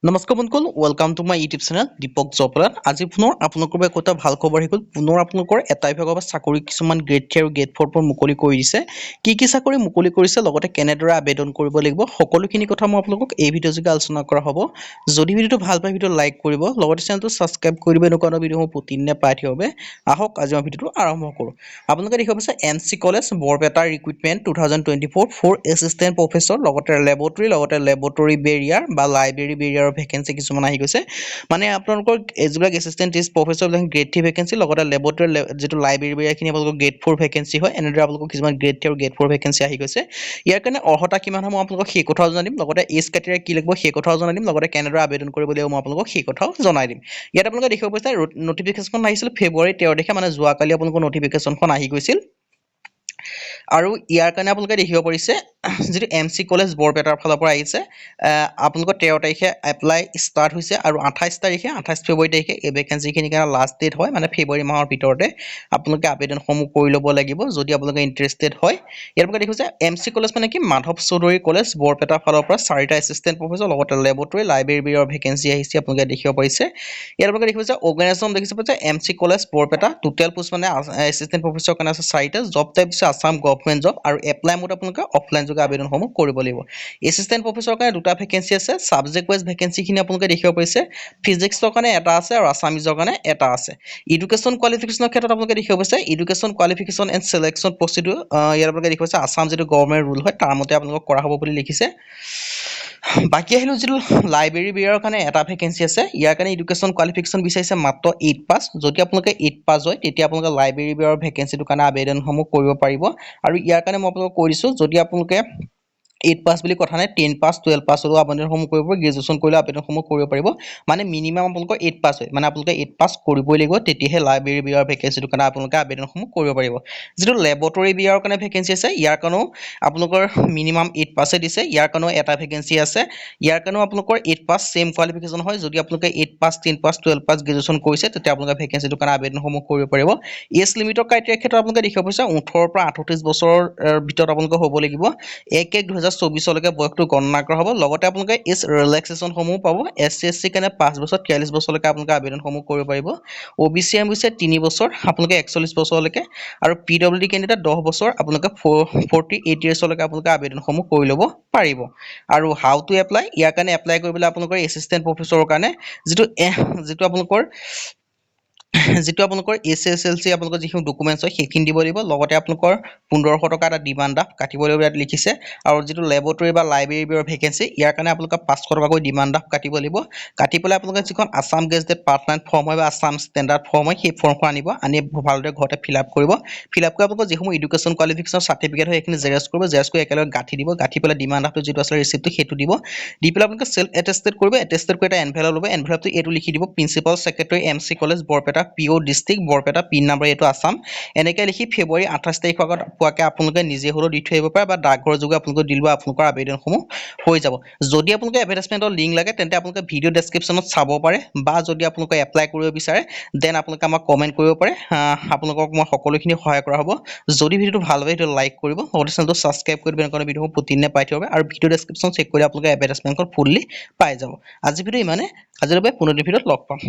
নমস্কাৰ বন্ধুসকল welcome to my YouTube channel Deepak জপৰাত আজি পুনৰ আপোনালোকৰ বাবে এটা ভাল খবৰ আহি গ'ল পুনৰ আপোনালোকৰ এটাই ভাগৰ চাকৰি কিছুমান গ্ৰেড 3 আৰু গ্ৰেড 4 পৰা মুকলি কৰি দিছে কি চাকৰি মুকলি কৰিছে লগতে কেনেদৰে আবেদন কৰিব লাগিব সকলোখিনি কথা মই আপোনালোকক এই ভিডিঅ' যোগে আলোচনা কৰা হ'ব যদি ভিডিঅ'টো ভাল পায় ভিডিঅ' লাইক কৰিব লগতে চেনেলটো সাবস্ক্ৰাইব কৰিব এনেকুৱা ভিডিঅ'সমূহ প্ৰতিদিনে পাই থাকিব বাবে আহক আজি মই ভিডিঅ'টো আৰম্ভ কৰোঁ আপোনালোকে দেখিব পাইছে NC college Barpeta recruitment 2024 for assistant professor লগতে লেবৰেটৰী বেৰিয়াৰ বা লাইব্ৰেৰী বেৰিয়াৰ ভেকেন্সি কিছুমান আহি গৈছে মানে আপোনালোকৰ এজবিলাক এসিস্টেন্ট টিচ প্ৰফেছৰ বিলাক গ্ৰেড 3 ভেকেন্সি লগতে লেবৰেটৰী যেটো লাইব্ৰেৰী বেৰিয়াৰখিনি আপোনালোকৰ গ্ৰেড 4 ভেকেন্সি হয় এনেদৰে আপোনালোকৰ কিছুমান গ্ৰেড 3 আৰু গ্ৰেড 4 ভেকেন্সি আহি গৈছে ইয়াৰ কাৰণে অৰ্হতা কিমান হ'ব আপোনালোকক সেই কথাও জনাই দিম লগতে এজ ক্ৰাইটেৰিয়া কি লাগিব সেই কথাও জনাই দিম লগতে কেনেদৰে আবেদন কৰিব লাগিব মই আপোনালোকক সেই কথাও জনাই দিম ইয়াত আপোনালোকে দেখিব পাইছে নটিফিকেশন আহিছিল ফেব্ৰুৱাৰী 13 তাৰিখে মানে যোৱাকালি আপোনালোকৰ নটিফিকেশনখন আহি গৈছিল আৰু ইয়াৰ কাৰণে আপোনালোকে দেখিব পাৰিছে যেটো এমচি কলেজ বৰপেটাৰ ফালৰ পৰা আহিছে আপোনালোকৰ 13 তাৰিখে এপ্লাই ষ্টাৰ্ট হৈছে আৰু 28 তাৰিখে 28 ফেব্ৰুৱাৰী তাৰিখে এই ভেকেন্সিখিনি কাৰণে লাষ্ট ডেট হয় মানে ফেব্ৰুৱাৰী মাহৰ ভিতৰতে আপোনালোকে আবেদনসমূহ কৰি ল'ব লাগিব যদি আপোনালোকে ইন্টাৰেষ্টেড হয় ইয়াৰ পৰা দেখিছে এমচি কলেজ মানে কি মাধৱ চৌধুৰী কলেজ বৰপেটাৰ ফালৰ পৰা 4টা এছিষ্টেণ্ট প্ৰফেছৰ লগতে লেবৰেটৰী লাইব্ৰেৰী বেৰিয়াৰ ভেকেন্সি আহিছে আপোনালোকে দেখিব পাৰিছে ইয়াৰ পৰা দেখিছে অৰ্গেনাইজেশ্যন দেখিছে পাইছে MC college Barpeta total post মানে এছিষ্টেণ্ট প্ৰফেছৰ কাৰণে আছে 4টা জব টাইপ আছে আসাম গভৰ্ণমেণ্ট জব আৰু এপ্লাই মোড আপোনালোকে অফলাইন যোগে আবেদনসমূহ কৰিব লাগিব এছিষ্টেণ্ট প্ৰফেছৰ কাৰণে দুটা ভেকেন্সি আছে সাবজেক্ট ওয়াইজ ভেকেন্সিখিনি আপোনালোকে দেখিব পাৰিছে ফিজিক্সৰ কাৰণে এটা আছে আৰু আসামিজৰ কাৰণে এটা আছে এডুকেশ্যন কোৱালিফিকেশ্যনৰ ক্ষেত্ৰত আপোনালোকে দেখিব পাৰিছে এডুকেশ্যন কোৱালিফিকেশ্যন এণ্ড সিলেকশ্যন প্ৰচিডিউৰ ইয়াৰ পৰা দেখিব পাৰিছে আসাম যেটো গভৰ্ণমেণ্ট ৰুল হয় তাৰ মতে আপোনালোকক কৰা হ'ব বুলি লিখিছে বাকি আহিলো যেটো লাইব্ৰেৰী বেৰিয়াৰৰ কাৰণে এটা ভেকেন্সি আছে ইয়াৰ কাৰণে এডুকেশ্যন কোৱালিফিকেশ্যন বিচাৰিছে মাত্ৰ 8 পাছ যদি আপোনালোকে 8 পাছ হয় তেতিয়া আপোনালোকে লাইব্ৰেৰী বেৰিয়াৰৰ ভেকেন্সিটোৰ কাৰণে আবেদনসমূহ কৰিব পাৰিব আৰু ইয়াৰ কাৰণে মই আপোনালোকক কৈ দিছো যদি আপোনালোকে 8 পাস বুলি কথা নাই 10 পাস 12 পাস হলো আবেদনসমূহ কৰিব গ্ৰেজুৱেচন কৰিলে আবেদনসমূহ কৰিব পাৰিব মানে মিনিমাম আপোনালোকৰ 8 পাস হয় মানে আপোনালোকে 8 পাস কৰিবই লাগিব তেতিয়াহে লাইব্ৰেৰী বিয়াৰ ভেকেন্সিটো কাৰণে আপোনালোকে আবেদনসমূহ কৰিব পাৰিব যেটো লেবৰেটৰী বিয়াৰ কাৰণে ভেকেন্সি আছে ইয়াৰ কাৰণেও আপোনালোকৰ মিনিমাম 8 পাসে দিছে ইয়াৰ কাৰণেও এটা ভেকেন্সি আছে ইয়াৰ কাৰণেও আপোনালোকৰ 8 পাস সেম কোৱালিফিকেশ্যন হয় যদি আপোনালোকে 8 পাস 10 পাস 12 পাস গ্ৰেজুৱেচন কৰিছে তেতিয়া আপোনালোকে ভেকেন্সিটো কাৰণে আবেদনসমূহ কৰিব পাৰিব এজ লিমিটৰ ক্ৰাইটেৰিয়া ক্ষেত্ৰত আপোনালোকে দেখিব পাৰিছে 18 পৰা 38 বছৰৰ ভিতৰত আপোনালোকে হ'ব লাগিব 1/1/2024 লৈকে বয়সটো গণনা কৰা হ'ব লগতে আপোনালোকে এজ ৰিলেক্সেশন সমূহ পাব এছসি এছটি কাৰণে 5 বছৰ 43 বছৰলৈকে আপোনালোকে আবেদনসমূহ কৰিব পাৰিব ওবিচি এমবিচি 3 বছৰ আপোনালোকে 41 বছৰলৈকে আৰু পিডব্লিউডি কেণ্ডিডেট 10 বছৰ আপোনালোকে 48 ইয়াৰ্ছলৈকে আপোনালোকে আবেদনসমূহ কৰি ল'ব পাৰিব আৰু হাউ টু এপ্লাই ইয়াৰ কাৰণে এপ্লাই কৰিবলৈ আপোনালোকৰ এছিষ্টেণ্ট প্ৰফেছৰৰ কাৰণে যেটো আপোনালোকৰ এছএছএলসি আপোনালোকৰ যিখিনি ডকুমেন্টছ হয় সেইখিনি দিব লাগিব লগতে আপোনালোকৰ 1500 টকা এটা ডিমান্ড ড্ৰাফট কাটিব লাগিব ইয়াত লিখিছে আৰু যেটো লেবৰেটৰী বা লাইব্ৰেৰী বিয়াৰ ভেকেন্সি ইয়াৰ কাৰণে আপোনালোকে 500 টকাকৈ ডিমান্ড ড্ৰাফট কাটিব লাগিব কাটি পেলাই আপোনালোকে যিখন আসাম গেজেটেড পাৰ্টনাৰ ফৰ্ম হয় বা আসাম ষ্টেণ্ডাৰ্ড ফৰ্ম হয় সেই ফৰ্মখন আনি ভালদৰে ঘৰতে ফিলআপ কৰিব ফিলআপ কৰি আপোনালোকৰ যিসমূহ এডুকেশ্যন কোৱালিফিকেশ্যন চাৰ্টিফিকেট হয় সেইখিনি জেৰক্স কৰি একেলগে গাঁঠি দিব গাঁঠি পেলাই ডিমান্ড ড্ৰাফটটো যেটো আছে ৰিসিপ্টটো সেইটো দিব দি পেলাই আপোনালোকে সেলফ এটেষ্টেড কৰিব এটেষ্টেড কৰি এটা এনভেলপ ল'ব এনভেলপটো এইটো লিখি দিব principal secretary MC college Barpeta পিও ডিস্ট্ৰিক্ট বৰপেটা পিন নম্বৰ এইটো আসাম এনেকৈ লিখি ফেব্ৰুৱাৰী 28 তাৰিখৰ আগত পোৱাকে আপোনালোকে নিজে হলো দি থৈ আহিব পাৰে বা ডাকঘৰ যোগে আপোনালোকে দিলব আপোনালোকৰ আবেদনসমূহ হৈ যাব যদি আপোনালোকে এডভাৰটাইজমেন্টৰ লিংক লাগে তেন্তে আপোনালোকে ভিডিও ডেসক্ৰিপচনত চাব পাৰে বা যদি আপোনালোকে এপ্লাই কৰিব বিচাৰে দেন আপোনালোকে আমাক কমেন্ট কৰিব পাৰে আপোনালোকক মই সকলোখিনি সহায় কৰা হ'ব যদি ভিডিওটো ভাল লাগে সেইটো লাইক কৰিব লগতে চেনেলটো সাবস্ক্ৰাইব কৰি দিবেন কাৰণ ভিডিওসমূহ প্ৰতিদিনে পাই থাকিব আৰু ভিডিও ডেসক্ৰিপচন চেক কৰি আপোনালোকে এডভাৰটাইজমেন্টখন ফুললি পাই যাব আজি ভিডিও ইমানে আজিৰ বাবে পুনৰ ভিডিওত লগ পাম